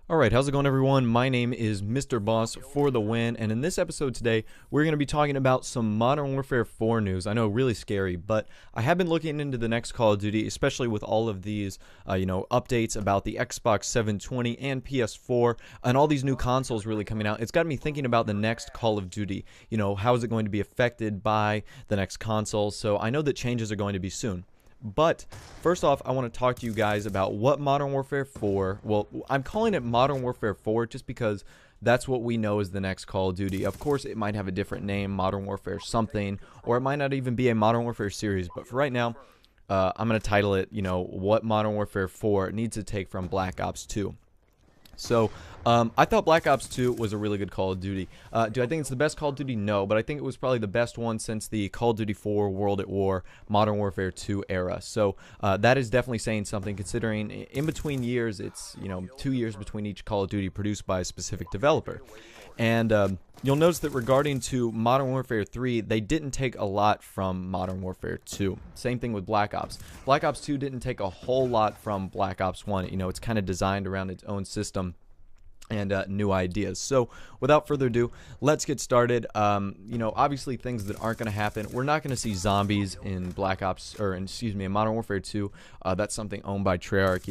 Alright, how's it going everyone? My name is Mr. Boss for the win, and in this episode today, we're going to be talking about some Modern Warfare 4 news. I know, really scary, but I have been looking into the next Call of Duty, especially with all of these, updates about the Xbox 720 and PS4, and all these new consoles really coming out. It's got me thinking about the next Call of Duty. How is it going to be affected by the next console? So I know that changes are going to be soon. But first off, I want to talk to you guys about what Modern Warfare 4, well, I'm calling it Modern Warfare 4 just because that's what we know as the next Call of Duty. Of course, it might have a different name, Modern Warfare something, or it might not even be a Modern Warfare series. But for right now, I'm going to title it, what Modern Warfare 4 needs to take from Black Ops 2. So, I thought Black Ops 2 was a really good Call of Duty. Do I think it's the best Call of Duty? No, but I think it was probably the best one since the Call of Duty 4, World at War, Modern Warfare 2 era. So, that is definitely saying something considering in between years, it's, 2 years between each Call of Duty produced by a specific developer. And you'll notice that regarding to Modern Warfare 3, they didn't take a lot from Modern Warfare 2. Same thing with Black Ops. Black Ops 2 didn't take a whole lot from Black Ops 1. It's kind of designed around its own system and new ideas. So without further ado, let's get started. Obviously things that aren't going to happen. We're not going to see zombies in Black Ops, in Modern Warfare 2. That's something owned by Treyarch.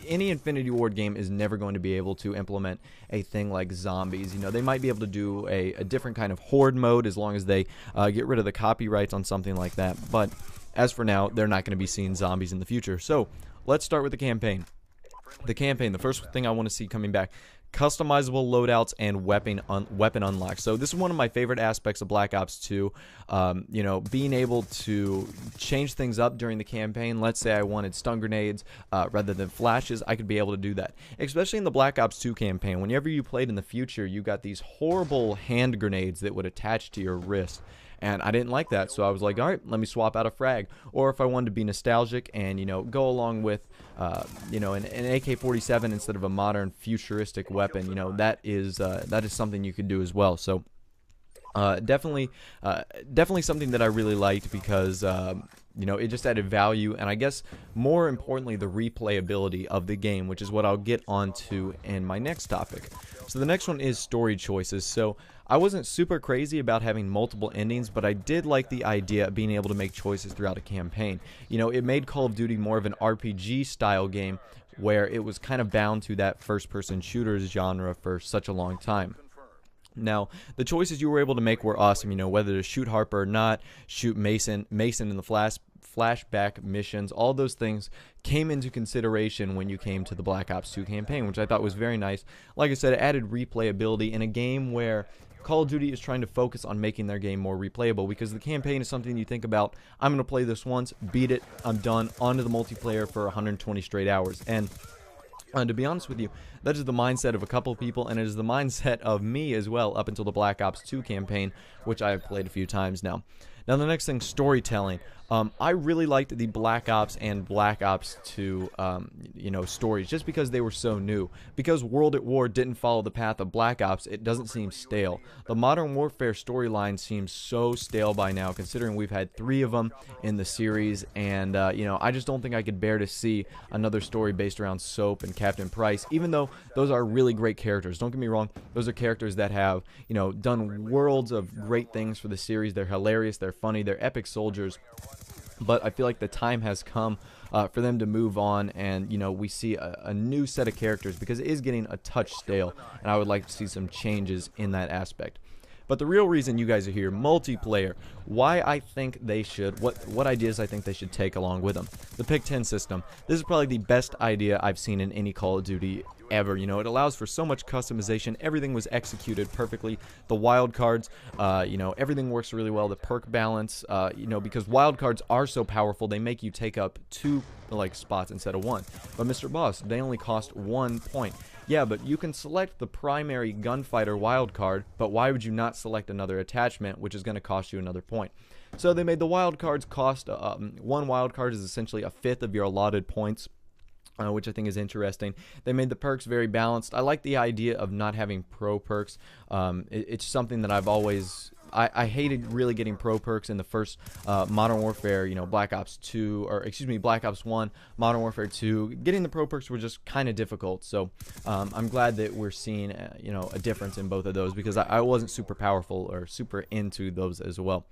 Any Infinity Ward game is never going to be able to implement a thing like zombies. They might be able to do a different kind of horde mode as long as they get rid of the copyrights on something like that. But as for now, they're not going to be seeing zombies in the future. So let's start with the campaign. The first thing I want to see coming back, customizable loadouts and weapon unlocks. So this is one of my favorite aspects of Black Ops 2. Being able to change things up during the campaign. Let's say I wanted stun grenades rather than flashes, I could be able to do that. Especially in the Black Ops 2 campaign. Whenever you played in the future, you got these horrible hand grenades that would attach to your wrist. And I didn't like that, so I was like, all right, let me swap out a frag. Or if I wanted to be nostalgic and, go along with, an AK-47 instead of a modern futuristic weapon, that is something you could do as well. So definitely something that I really liked because, it just added value. And I guess more importantly, the replayability of the game, which is what I'll get onto in my next topic. So the next one is story choices. So I wasn't super crazy about having multiple endings, but I did like the idea of being able to make choices throughout a campaign. It made Call of Duty more of an RPG style game where it was kind of bound to that first-person shooters genre for such a long time. Now, the choices you were able to make were awesome, whether to shoot Harper or not, shoot Mason in the flashback missions, all those things came into consideration when you came to the Black Ops 2 campaign, which I thought was very nice. Like I said, it added replayability in a game where Call of Duty is trying to focus on making their game more replayable, because the campaign is something you think about, I'm going to play this once, beat it, I'm done, on to the multiplayer for 120 straight hours. And to be honest with you, that is the mindset of a couple people, and it is the mindset of me as well up until the Black Ops 2 campaign, which I have played a few times now. Now the next thing, storytelling. I really liked the Black Ops and Black Ops 2, stories, just because they were so new. Because World at War didn't follow the path of Black Ops, it doesn't seem stale. The Modern Warfare storyline seems so stale by now, considering we've had 3 of them in the series, and, I just don't think I could bear to see another story based around Soap and Captain Price, even though those are really great characters. Don't get me wrong, those are characters that have, done worlds of great things for the series. They're hilarious, they're funny, they're epic soldiers. But I feel like the time has come for them to move on, and we see a new set of characters, because it is getting a touch stale, and I would like to see some changes in that aspect. But the real reason you guys are here, multiplayer, why I think they should, what ideas I think they should take along with them. The Pick 10 system. This is probably the best idea I've seen in any Call of Duty ever. It allows for so much customization. Everything was executed perfectly. The wild cards, everything works really well. The perk balance, because wild cards are so powerful, they make you take up 2 spots instead of 1. But Mr. Boss, they only cost 1 point. Yeah, but you can select the primary gunfighter wildcard, but why would you not select another attachment, which is going to cost you another point? So they made the wildcards cost, 1 wildcard is essentially a fifth of your allotted points, which I think is interesting. They made the perks very balanced. I like the idea of not having pro perks. It's something that I've always I hated really getting pro perks in the first Modern Warfare, Black Ops 2, or excuse me, Black Ops 1, Modern Warfare 2. Getting the pro perks were just kind of difficult. So I'm glad that we're seeing, a difference in both of those, because I wasn't super powerful or super into those as well.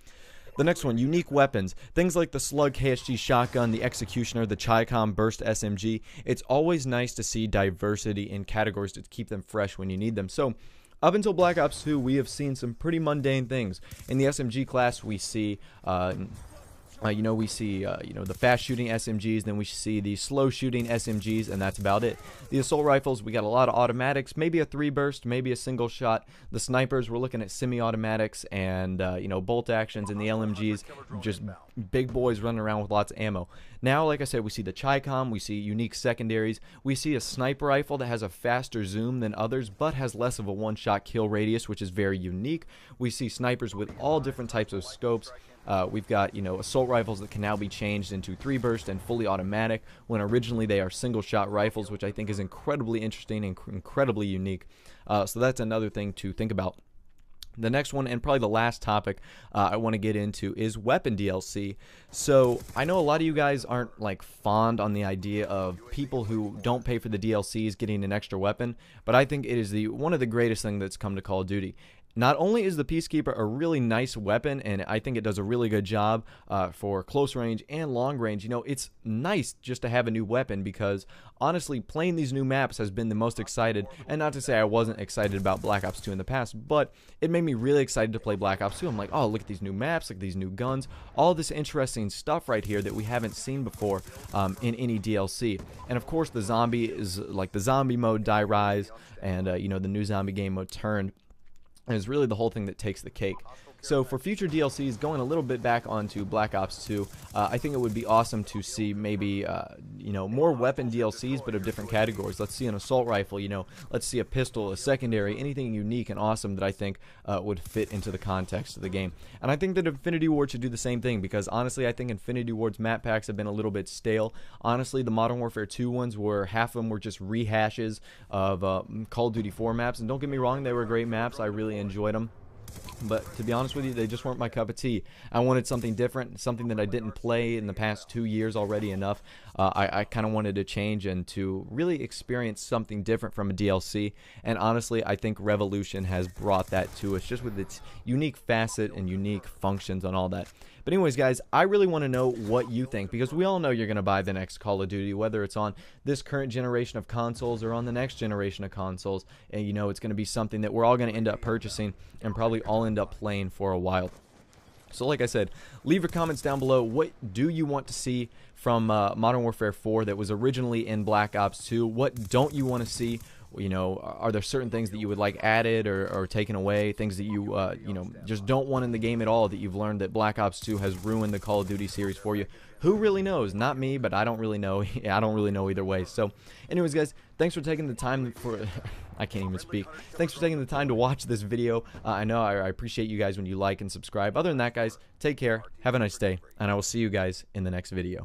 The next one, unique weapons. Things like the Slug KSG shotgun, the Executioner, the Chi-Com Burst SMG. It's always nice to see diversity in categories to keep them fresh when you need them. So up until Black Ops 2, we have seen some pretty mundane things. In the SMG class, we see the fast shooting SMGs, then we see the slow shooting SMGs, and that's about it. The assault rifles, we got a lot of automatics, maybe a 3-burst, maybe a single shot. The snipers, we're looking at semi-automatics and bolt actions, and the LMGs, just big boys running around with lots of ammo. Now, like I said, we see the Chi-Com, we see unique secondaries, we see a sniper rifle that has a faster zoom than others, but has less of a one-shot kill radius, which is very unique. We see snipers with all different types of scopes. We've got, assault rifles that can now be changed into 3-burst and fully automatic, when originally they are single-shot rifles, which I think is incredibly interesting and incredibly unique. So that's another thing to think about. The next one, and probably the last topic I want to get into, is weapon DLC. So I know a lot of you guys aren't fond on the idea of people who don't pay for the DLCs getting an extra weapon, but I think it is one of the greatest things that's come to Call of Duty. Not only is the Peacekeeper a really nice weapon, and I think it does a really good job for close range and long range, it's nice just to have a new weapon, because honestly, playing these new maps has been the most excited. And not to say I wasn't excited about Black Ops 2 in the past, but it made me really excited to play Black Ops 2. I'm like, oh, look at these new maps, look at these new guns, all this interesting stuff right here that we haven't seen before in any DLC. And of course, the zombie is the zombie mode, Die Rise, and the new zombie game mode, Turned, is really the whole thing that takes the cake. So for future DLCs, going a little bit back onto Black Ops 2, I think it would be awesome to see maybe, more weapon DLCs, but of different categories. Let's see an assault rifle, let's see a pistol, a secondary, anything unique and awesome that I think would fit into the context of the game. And I think that Infinity Ward should do the same thing, because honestly, I think Infinity Ward's map packs have been a little bit stale. Honestly, the Modern Warfare 2 ones half of them were just rehashes of Call of Duty 4 maps. And don't get me wrong, they were great maps. I really enjoyed them. But to be honest with you, they just weren't my cup of tea. I wanted something different, something that I didn't play in the past 2 years already enough. I kind of wanted to change and to really experience something different from a DLC. And honestly, I think Revolution has brought that to us, just with its unique facet and unique functions and all that. But anyways, guys, I really want to know what you think, because we all know you're going to buy the next Call of Duty, whether it's on this current generation of consoles or on the next generation of consoles. And it's going to be something that we're all going to end up purchasing and probably all end up playing for a while. So like I said, leave your comments down below. What do you want to see from Modern Warfare 4 that was originally in Black Ops 2? What don't you want to see? Are there certain things that you would like added or taken away? Things that you, just don't want in the game at all, that you've learned that Black Ops 2 has ruined the Call of Duty series for you? Who really knows? Not me, but I don't really know. I don't really know either way. So, anyways, guys, thanks for taking the time for... I can't even speak. Thanks for taking the time to watch this video. I know I appreciate you guys when you like and subscribe. Other than that, guys, take care, have a nice day, and I will see you guys in the next video.